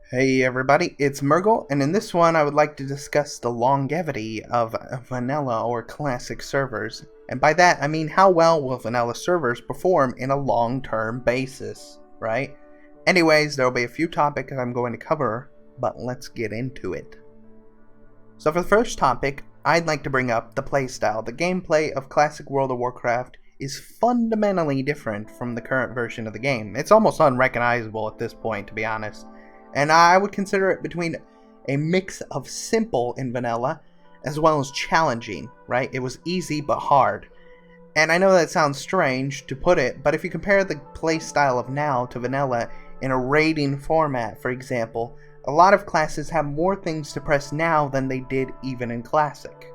Hey everybody, it's Murgle, and in this one I would like to discuss the longevity of vanilla or classic servers. And by that I mean how well will vanilla servers perform in a long-term basis, right? Anyways, there will be a few topics I'm going to cover, but let's get into it. So for the first topic, I'd like to bring up the playstyle. The gameplay of classic World of Warcraft is fundamentally different from the current version of the game. It's almost unrecognizable at this point, to be honest. And I would consider it between a mix of simple in vanilla as well as challenging, right? It was easy but hard. And I know that sounds strange to put it, but if you compare the playstyle of now to vanilla in a raiding format, for example, a lot of classes have more things to press now than they did even in classic.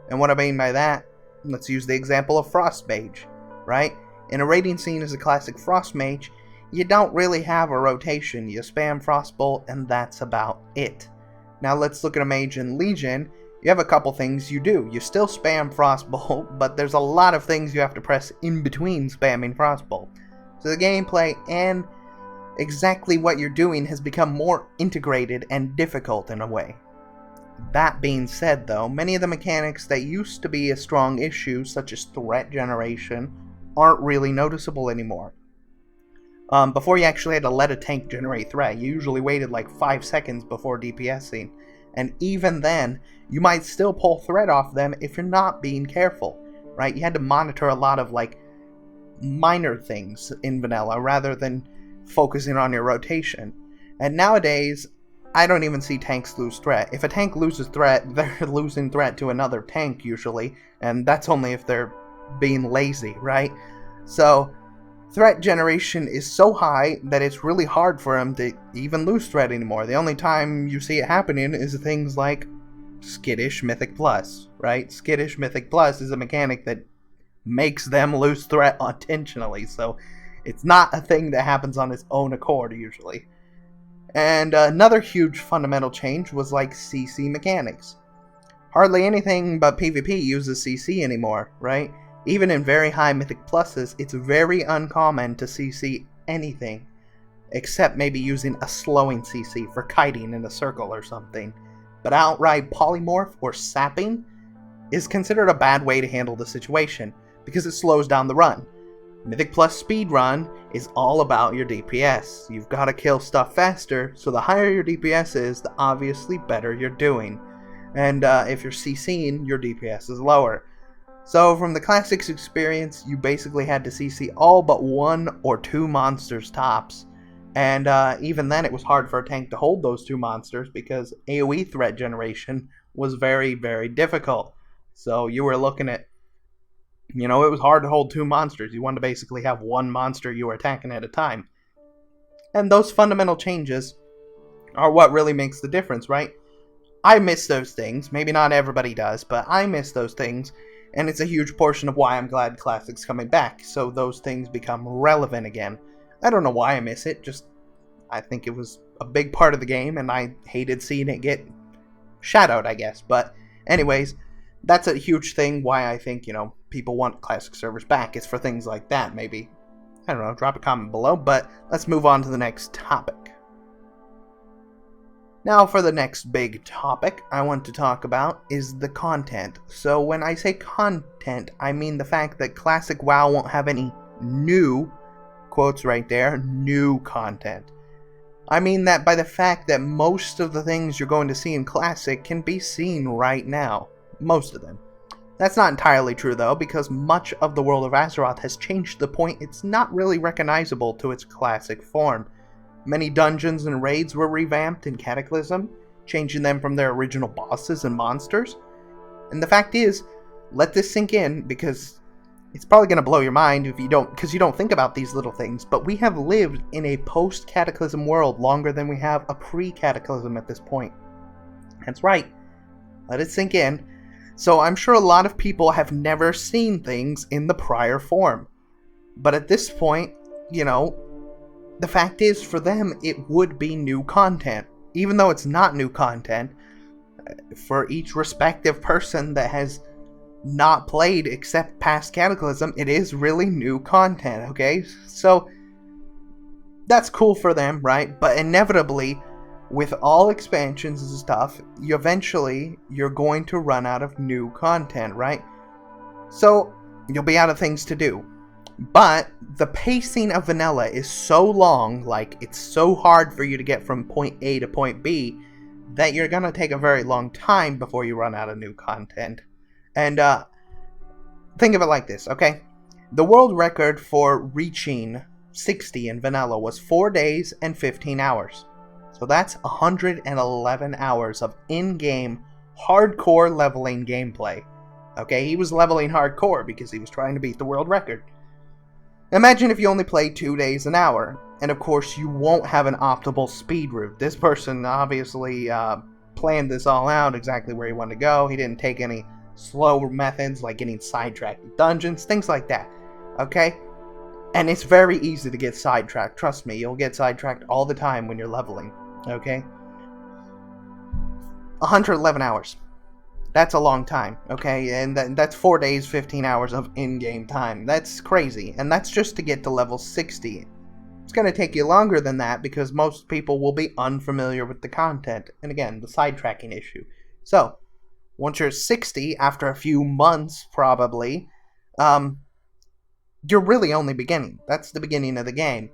And what I mean by that, let's use the example of Frost Mage, right? In a raiding scene as a classic Frost Mage, you don't really have a rotation. You spam Frostbolt and that's about it. Now let's look at a mage in Legion. You have a couple things you do. You still spam Frostbolt, but there's a lot of things you have to press in between spamming Frostbolt. So the gameplay and exactly what you're doing has become more integrated and difficult in a way. That being said though, many of the mechanics that used to be a strong issue, such as threat generation, aren't really noticeable anymore. Before you actually had to let a tank generate threat, you usually waited like 5 seconds before DPSing. And even then, you might still pull threat off them if you're not being careful, right? You had to monitor a lot of like minor things in vanilla rather than focusing on your rotation. And nowadays, I don't even see tanks lose threat. If a tank loses threat, they're losing threat to another tank usually, and that's only if they're being lazy, right? So threat generation is so high that it's really hard for them to even lose threat anymore. The only time you see it happening is things like Skittish Mythic Plus, right? Skittish Mythic Plus is a mechanic that makes them lose threat intentionally, so it's not a thing that happens on its own accord usually. And another huge fundamental change was like CC mechanics. Hardly anything but PvP uses CC anymore, right? Even in very high Mythic Pluses, it's very uncommon to CC anything, except maybe using a slowing CC for kiting in a circle or something. But outright polymorph or sapping is considered a bad way to handle the situation, because it slows down the run. Mythic Plus speedrun is all about your DPS. You've got to kill stuff faster, so the higher your DPS is, the obviously better you're doing. And if you're CCing, your DPS is lower. So from the Classics experience, you basically had to CC all but 1 or 2 monsters tops. And even then it was hard for a tank to hold those 2 monsters because AoE threat generation was very, very difficult. So you were looking at, it was hard to hold 2 monsters. You wanted to basically have 1 monster you were attacking at a time. And those fundamental changes are what really makes the difference, right? I miss those things. Maybe not everybody does, but I miss those things. And it's a huge portion of why I'm glad Classic's coming back, so those things become relevant again. I don't know why I miss it, just I think it was a big part of the game, and I hated seeing it get shadowed, I guess. But anyways, that's a huge thing why I think, people want Classic servers back. It's for things like that, maybe. I don't know, drop a comment below, but let's move on to the next topic. Now for the next big topic I want to talk about is the content. So when I say content, I mean the fact that Classic WoW won't have any new, quotes right there, new content. I mean that by the fact that most of the things you're going to see in Classic can be seen right now. Most of them. That's not entirely true though, because much of the world of Azeroth has changed to the point it's not really recognizable to its Classic form. Many dungeons and raids were revamped in Cataclysm, changing them from their original bosses and monsters. And the fact is, let this sink in, because it's probably going to blow your mind if you don't think about these little things, but we have lived in a post-Cataclysm world longer than we have a pre-Cataclysm at this point. That's right. Let it sink in. So I'm sure a lot of people have never seen things in the prior form. But at this point, the fact is, for them, it would be new content. Even though it's not new content, for each respective person that has not played except past Cataclysm, it is really new content, okay? So, that's cool for them, right? But inevitably, with all expansions and stuff, you're going to run out of new content, right? So you'll be out of things to do. But the pacing of vanilla is so long, like it's so hard for you to get from point A to point B, that you're gonna take a very long time before you run out of new content. And think of it like this, okay? The world record for reaching 60 in vanilla was 4 days and 15 hours. So that's 111 hours of in-game hardcore leveling gameplay. Okay, he was leveling hardcore because he was trying to beat the world record. Imagine if you only play 2 days an hour, and of course you won't have an optimal speed route. This person obviously planned this all out, exactly where he wanted to go. He didn't take any slow methods like getting sidetracked in dungeons, things like that. Okay? And it's very easy to get sidetracked. Trust me, you'll get sidetracked all the time when you're leveling. Okay? 111 hours. That's a long time, okay? And that's 4 days, 15 hours of in-game time. That's crazy. And that's just to get to level 60. It's going to take you longer than that because most people will be unfamiliar with the content. And again, the sidetracking issue. So, once you're 60, after a few months probably, you're really only beginning. That's the beginning of the game.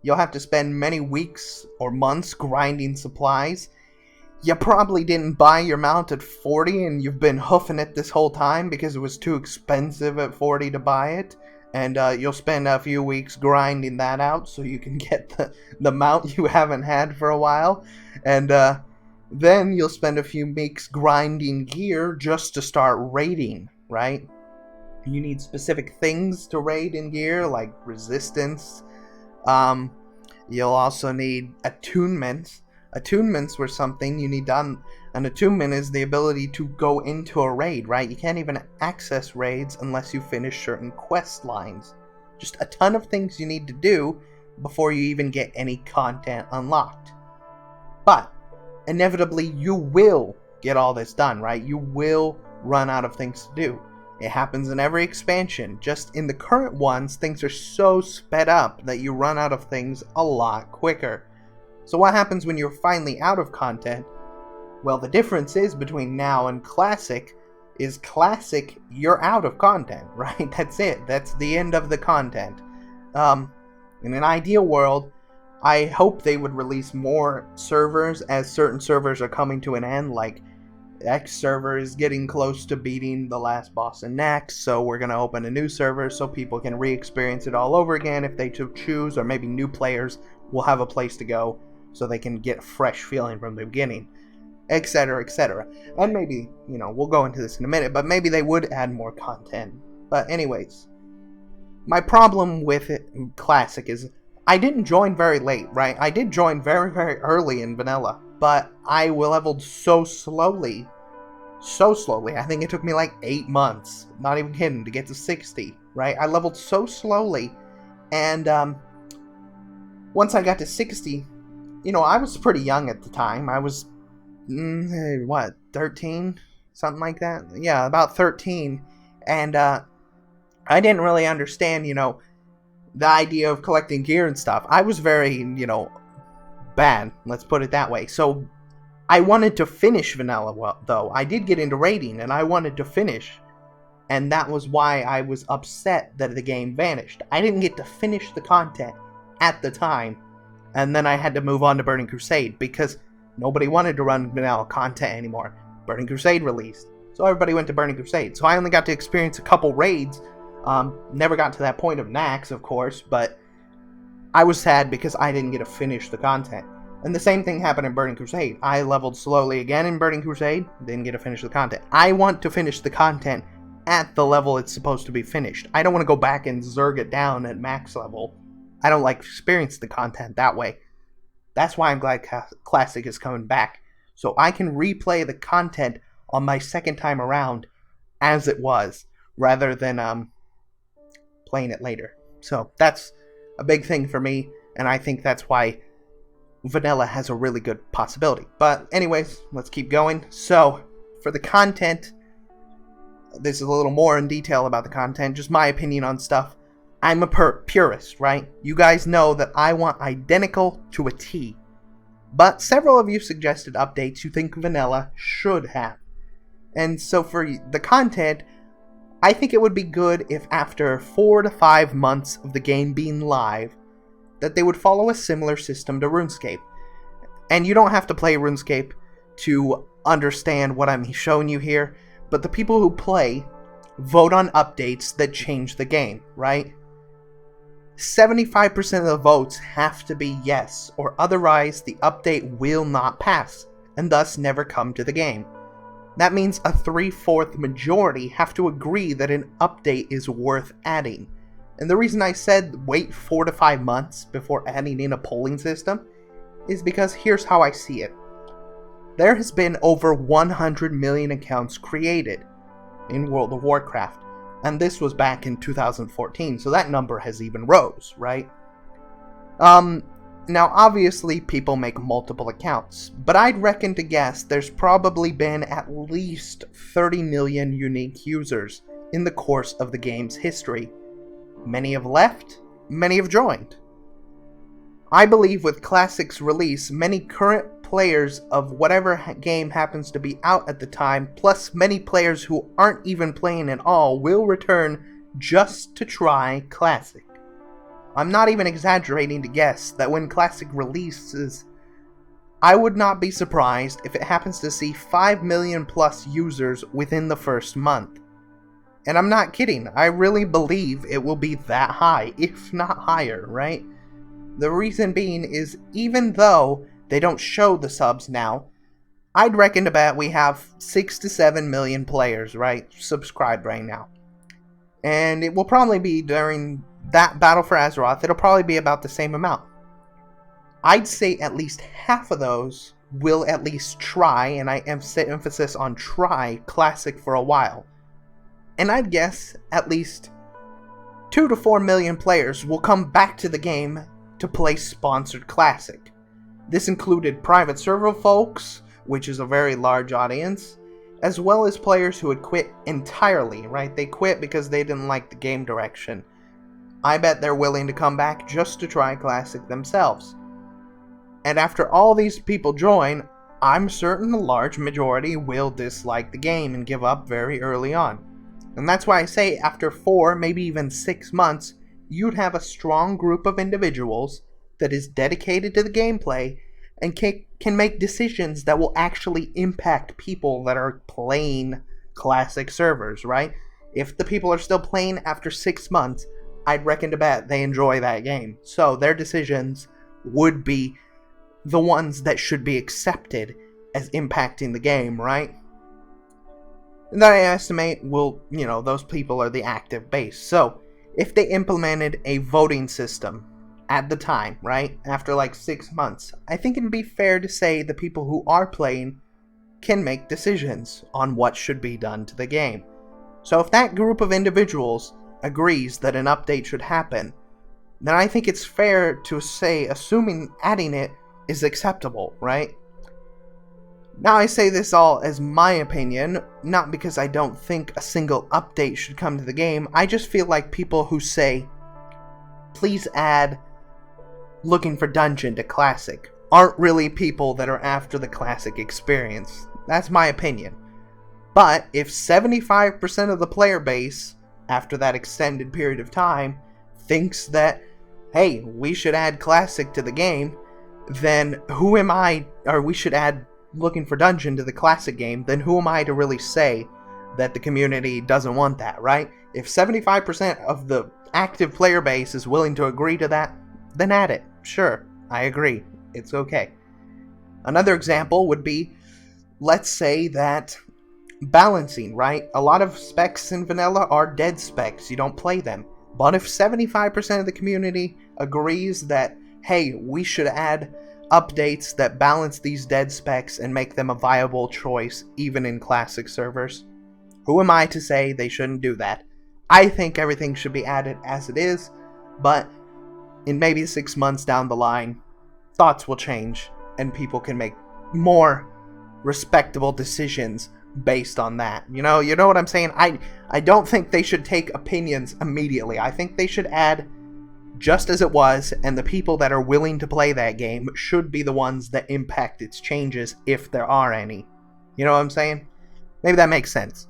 You'll have to spend many weeks or months grinding supplies. You probably didn't buy your mount at 40 and you've been hoofing it this whole time because it was too expensive at 40 to buy it. And you'll spend a few weeks grinding that out so you can get the mount you haven't had for a while. And then you'll spend a few weeks grinding gear just to start raiding, right? You need specific things to raid in gear, like resistance. You'll also need attunements. Attunements were something you need done. An attunement is the ability to go into a raid, right? You can't even access raids unless you finish certain quest lines. Just a ton of things you need to do before you even get any content unlocked. But inevitably you will get all this done, right? You will run out of things to do. It happens in every expansion. Just in the current ones, things are so sped up that you run out of things a lot quicker. So what happens when you're finally out of content? Well, the difference is between now and Classic is Classic, you're out of content, right? That's it. That's the end of the content. In an ideal world, I hope they would release more servers as certain servers are coming to an end, like X server is getting close to beating the last boss in Next, so we're going to open a new server so people can re-experience it all over again if they choose, or maybe new players will have a place to go so they can get a fresh feeling from the beginning, etc., etc. And maybe, we'll go into this in a minute, but maybe they would add more content. But anyways, my problem with Classic is I didn't join very late, right? I did join very, very early in Vanilla, but I leveled so slowly. I think it took me like 8 months, not even kidding, to get to 60, right? I leveled so slowly, and once I got to 60, I was pretty young at the time. I was, 13? Something like that? Yeah, about 13. And I didn't really understand, the idea of collecting gear and stuff. I was very, bad, let's put it that way. So I wanted to finish Vanilla, though. I did get into raiding, and I wanted to finish. And that was why I was upset that the game vanished. I didn't get to finish the content at the time. And then I had to move on to Burning Crusade because nobody wanted to run vanilla content anymore. Burning Crusade released, so everybody went to Burning Crusade. So I only got to experience a couple raids. Never got to that point of Nax, of course, but I was sad because I didn't get to finish the content. And the same thing happened in Burning Crusade. I leveled slowly again in Burning Crusade, didn't get to finish the content. I want to finish the content at the level it's supposed to be finished. I don't want to go back and zerg it down at max level. I don't like to experience the content that way. That's why I'm glad Classic is coming back. So I can replay the content on my second time around as it was, rather than playing it later. So that's a big thing for me, and I think that's why Vanilla has a really good possibility. But anyways, let's keep going. So, for the content, this is a little more in detail about the content, just my opinion on stuff. I'm a purist, right? You guys know that I want identical to a T. But several of you suggested updates you think vanilla should have. And so for the content, I think it would be good if after 4 to 5 months of the game being live, that they would follow a similar system to RuneScape. And you don't have to play RuneScape to understand what I'm showing you here, but the people who play vote on updates that change the game, right? 75% of the votes have to be yes, or otherwise the update will not pass, and thus never come to the game. That means a 3/4 majority have to agree that an update is worth adding. And the reason I said wait 4 to 5 months before adding in a polling system is because here's how I see it. There has been over 100 million accounts created in World of Warcraft, and this was back in 2014, so that number has even rose, right? Now obviously people make multiple accounts, but I'd reckon to guess there's probably been at least 30 million unique users in the course of the game's history. Many have left, many have joined. I believe with Classic's release, many current players of whatever game happens to be out at the time, plus many players who aren't even playing at all, will return just to try Classic. I'm not even exaggerating to guess that when Classic releases, I would not be surprised if it happens to see 5 million plus users within the first month. And I'm not kidding, I really believe it will be that high, if not higher, right? The reason being is, even though they don't show the subs now, I'd reckon to bet we have 6 to 7 million players, right, subscribed right now. And it will probably be during that Battle for Azeroth, it'll probably be about the same amount. I'd say at least half of those will at least try, and I set emphasis on try, Classic for a while. And I'd guess at least 2 to 4 million players will come back to the game to play sponsored Classic. This included private server folks, which is a very large audience, as well as players who had quit entirely, right? They quit because they didn't like the game direction. I bet they're willing to come back just to try Classic themselves. And after all these people join, I'm certain a large majority will dislike the game and give up very early on. And that's why I say after 4, maybe even 6 months, you'd have a strong group of individuals that is dedicated to the gameplay and can make decisions that will actually impact people that are playing Classic servers, right? If the people are still playing after 6 months, I'd reckon to bet they enjoy that game. So their decisions would be the ones that should be accepted as impacting the game, right? And that I estimate those people are the active base. So if they implemented a voting system at the time, right, after like 6 months, I think it'd be fair to say the people who are playing can make decisions on what should be done to the game. So if that group of individuals agrees that an update should happen, then I think it's fair to say, assuming adding it is acceptable, right? Now I say this all as my opinion, not because I don't think a single update should come to the game. I just feel like people who say, please add looking for dungeon to Classic, aren't really people that are after the Classic experience. That's my opinion. But if 75% of the player base, after that extended period of time, thinks that, hey, we should add Classic to the game, then who am I, or we should add looking for dungeon to the Classic game, then who am I to really say that the community doesn't want that, right? If 75% of the active player base is willing to agree to that, then add it. Sure, I agree. It's okay. Another example would be, let's say that balancing, right? A lot of specs in vanilla are dead specs. You don't play them. But if 75% of the community agrees that, hey, we should add updates that balance these dead specs and make them a viable choice even in Classic servers, who am I to say they shouldn't do that? I think everything should be added as it is, but in maybe 6 months down the line, thoughts will change and people can make more respectable decisions based on that. You know what I'm saying? I don't think they should take opinions immediately. I think they should add just as it was, and the people that are willing to play that game should be the ones that impact its changes, if there are any. You know what I'm saying? Maybe that makes sense.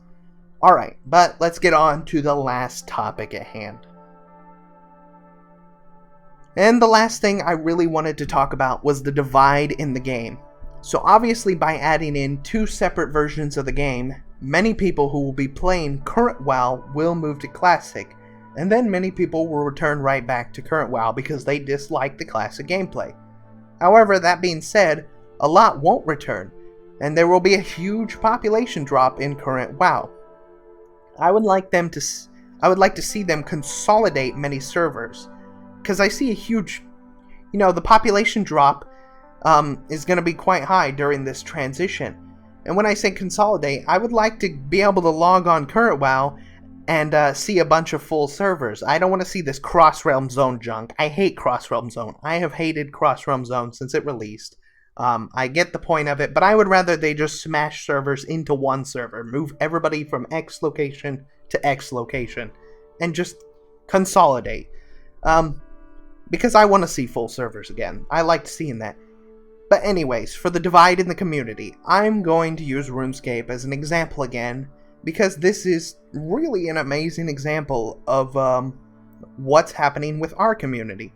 Alright, but let's get on to the last topic at hand. And the last thing I really wanted to talk about was the divide in the game. So obviously by adding in 2 separate versions of the game, many people who will be playing current WoW will move to Classic, and then many people will return right back to current WoW because they dislike the Classic gameplay. However, that being said, a lot won't return, and there will be a huge population drop in current WoW. I would like to see them consolidate many servers, because I see a huge, the population drop is going to be quite high during this transition. And when I say consolidate, I would like to be able to log on current WoW and see a bunch of full servers. I don't want to see this cross-realm zone junk. I hate cross-realm zone. I have hated cross-realm zone since it released. I get the point of it, but I would rather they just smash servers into one server, move everybody from X location to X location, and just consolidate. Because I want to see full servers again. I liked seeing that. But anyways, for the divide in the community, I'm going to use RuneScape as an example again, because this is really an amazing example of what's happening with our community.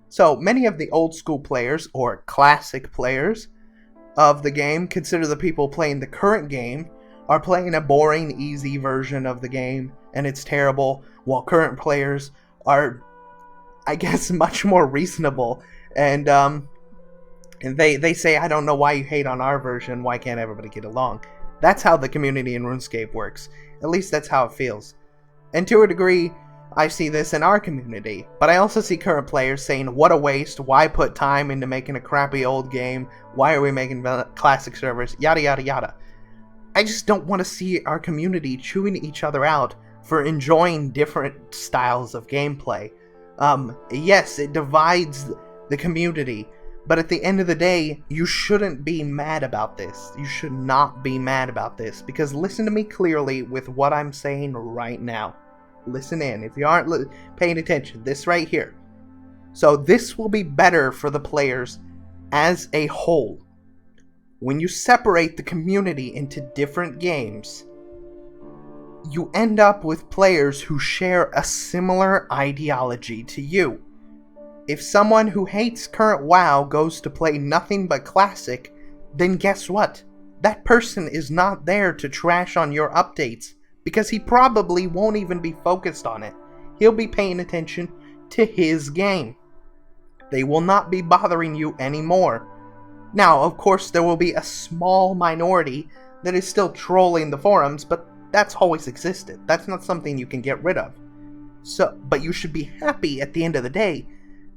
So, many of the old school players, or classic players, of the game consider the people playing the current game are playing a boring, easy version of the game, and it's terrible, while current players are, I guess, much more reasonable, and they say, I don't know why you hate on our version, why can't everybody get along? That's how the community in RuneScape works. At least that's how it feels. And to a degree, I see this in our community. But I also see current players saying, what a waste, why put time into making a crappy old game, why are we making classic servers, yada yada yada. I just don't want to see our community chewing each other out for enjoying different styles of gameplay. Yes, it divides the community, but at the end of the day, you shouldn't be mad about this. You should not be mad about this, because listen to me clearly with what I'm saying right now. Listen in. If you aren't paying attention, this right here. So this will be better for the players as a whole. When you separate the community into different games, you end up with players who share a similar ideology to you. If someone who hates current WoW goes to play nothing but Classic, then guess what? That person is not there to trash on your updates, because he probably won't even be focused on it. He'll be paying attention to his game. They will not be bothering you anymore. Now, of course, there will be a small minority that is still trolling the forums, but that's always existed. That's not something you can get rid of. But you should be happy at the end of the day,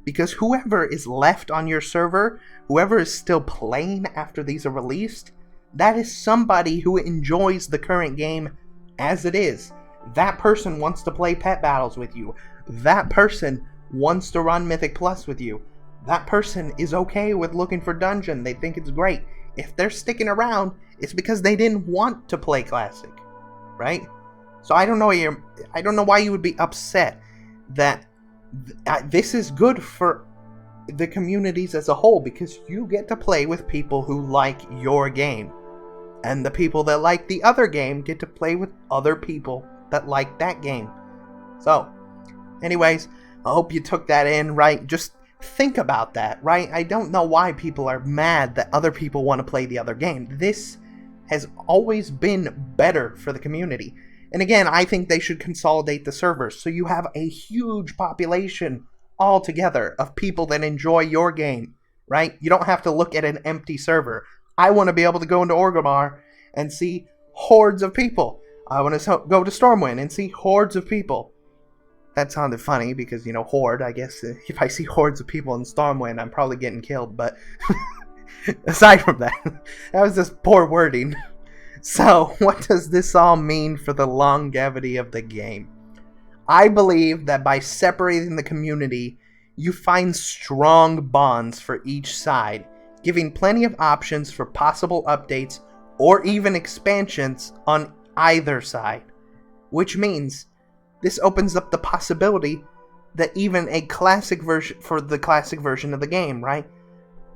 because whoever is left on your server, whoever is still playing after these are released, that is somebody who enjoys the current game as it is. That person wants to play pet battles with you. That person wants to run Mythic Plus with you. That person is okay with looking for dungeon. They think it's great. If they're sticking around, it's because they didn't want to play Classic, right? So I don't know why you would be upset that this is good for the communities as a whole, because you get to play with people who like your game. And the people that like the other game get to play with other people that like that game. So, anyways, I hope you took that in, right? Just think about that, right? I don't know why people are mad that other people want to play the other game. This has always been better for the community. And again, I think they should consolidate the servers so you have a huge population altogether of people that enjoy your game, right? You don't have to look at an empty server. I want to be able to go into Orgrimmar and see hordes of people. I want to go to Stormwind and see hordes of people. That sounded funny because, horde, I guess if I see hordes of people in Stormwind, I'm probably getting killed. But aside from that, that was just poor wording. So, what does this all mean for the longevity of the game? I believe that by separating the community, you find strong bonds for each side, giving plenty of options for possible updates or even expansions on either side. Which means this opens up the possibility that even a classic version for the classic version of the game, right?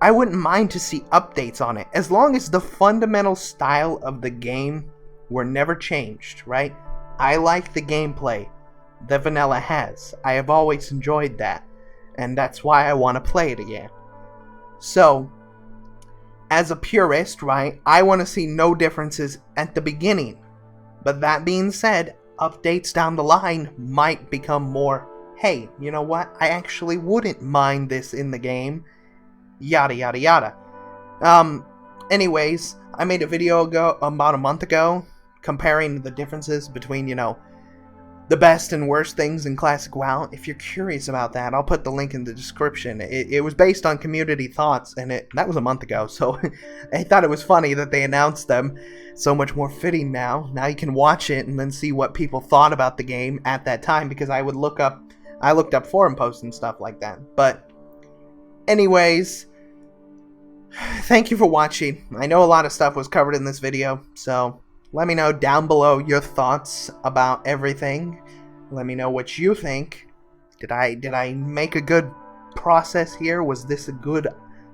I wouldn't mind to see updates on it, as long as the fundamental style of the game were never changed, right? I like the gameplay that vanilla has. I have always enjoyed that, and that's why I want to play it again. So, as a purist, right, I want to see no differences at the beginning. But that being said, updates down the line might become more, hey, you know what, I actually wouldn't mind this in the game, yada yada yada. Anyways, I made a video about a month ago comparing the differences between, the best and worst things in Classic WoW. If you're curious about that, I'll put the link in the description. It was based on community thoughts, and that was a month ago, so I thought it was funny that they announced them. So much more fitting now. Now you can watch it and then see what people thought about the game at that time, because I looked up forum posts and stuff like that. But anyways, thank you for watching. I know a lot of stuff was covered in this video, so let me know down below your thoughts about everything. Let me know what you think. Did I make a good process here? Was this a good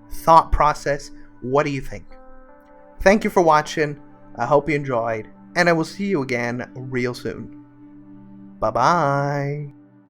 thought process? What do you think? Thank you for watching. I hope you enjoyed, and I will see you again real soon. Bye-bye.